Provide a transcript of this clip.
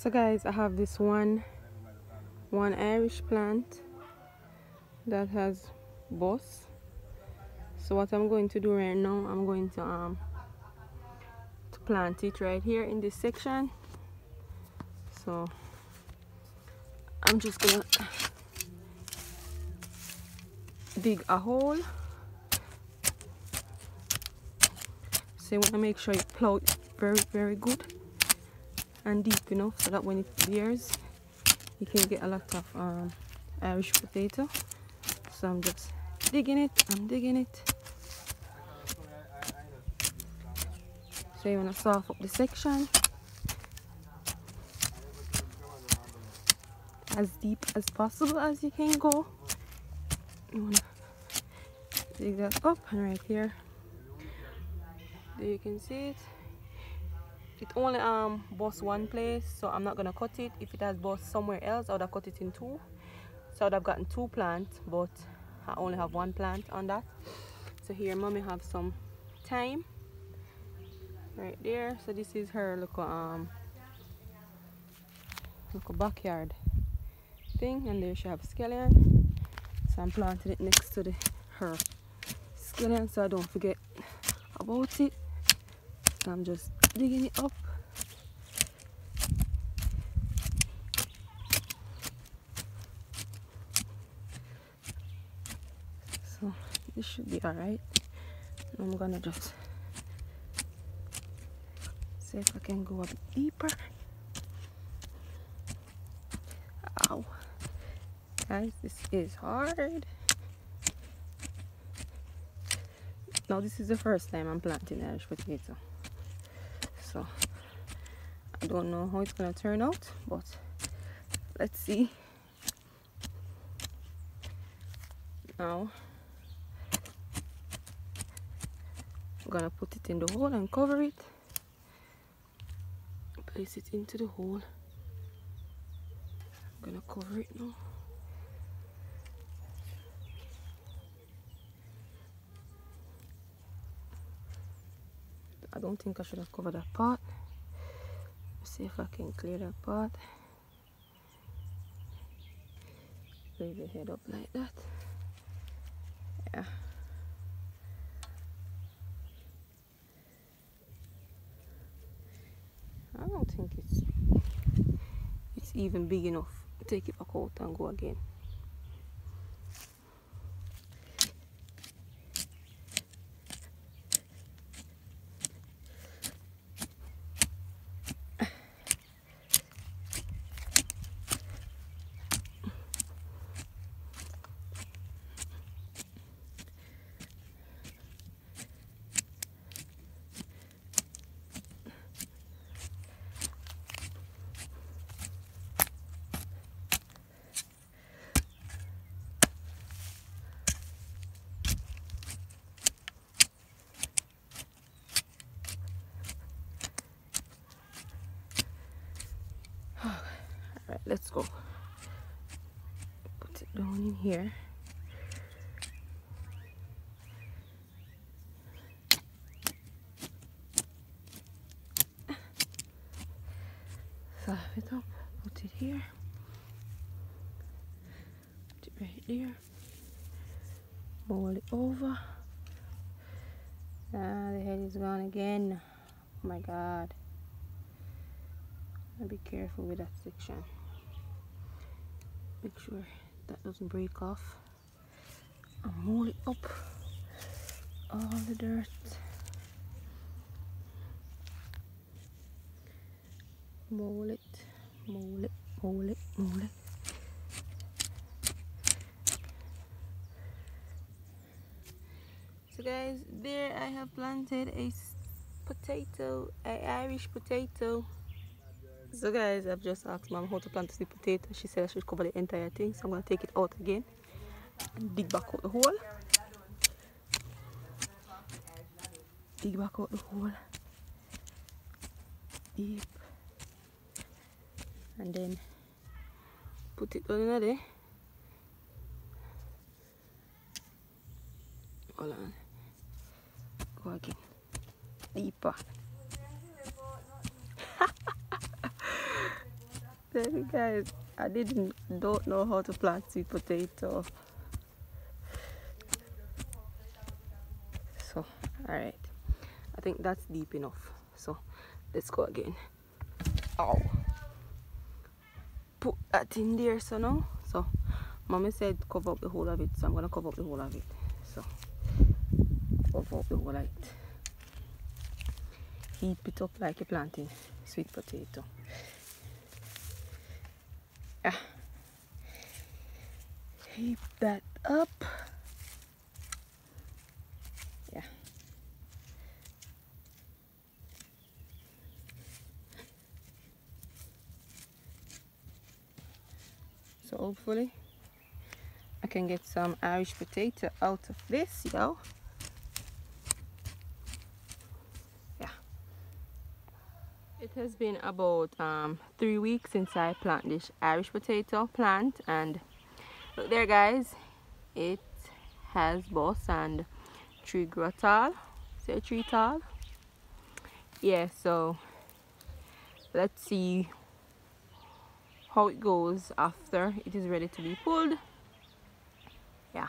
So guys, I have this one Irish plant that has boss. So what I'm going to do right now, I'm going to plant it right here in this section. So I'm just gonna dig a hole. So you want to make sure you plow it very good and deep enough so that when it bears you can get a lot of Irish potato. So I'm just digging it. So you want to soften up the section as deep as possible as you can go. You want to dig that up, and right here, there you can see it. It only busts one place, so I'm not gonna cut it. If it has bust somewhere else, I would have cut it in two. So I would have gotten two plants, but I only have one plant on that. So here, mommy have some thyme right there. So this is her little backyard thing, and there she have scallion. So I'm planting it next to her scallion so I don't forget about it. So I'm just digging it up. So this should be alright. I'm gonna just see if I can go a bit deeper. Ow. Guys, this is hard. Now this is the first time I'm planting Irish potato. So I don't know how it's gonna turn out, but let's see. Now I'm gonna put it in the hole and cover it. Place it into the hole. I'm gonna cover it now. I don't think I should have covered that part. Let's see if I can clear that part. Lay the head up like that. Yeah. I don't think it's even big enough. Take it back out and go again. Alright, let's go. Put it down in here. Soften it up, put it here. Put it right there. Roll it over. Ah, the head is gone again. Oh my god. Be careful with that section. Make sure that doesn't break off. And roll it up. All the dirt. Roll it, roll it, roll it, roll it. So guys, there I have planted a potato, an Irish potato. So guys, I've just asked mom how to plant the potato. She said I should cover the entire thing, so I'm going to take it out again and dig back out the hole. Dig back out the hole. Deep. And then put it down in there. Hold on. Go again. Deeper. tell you guys, I don't know how to plant sweet potato. So, alright. I think that's deep enough. So, let's go again. Ow. Put that in there, so now. So, Mommy said cover up the whole of it, so I'm going to cover up the whole of it. So, cover up the whole of it. Heap it up like you're planting sweet potato. Yeah. Heap that up. Yeah. So hopefully I can get some Irish potato out of this, yo. Yeah. It has been about 3 weeks since I planted this Irish potato plant, and look there guys, it has bust and tree grow tall. Say tree tall. Yeah, so let's see how it goes after it is ready to be pulled. Yeah.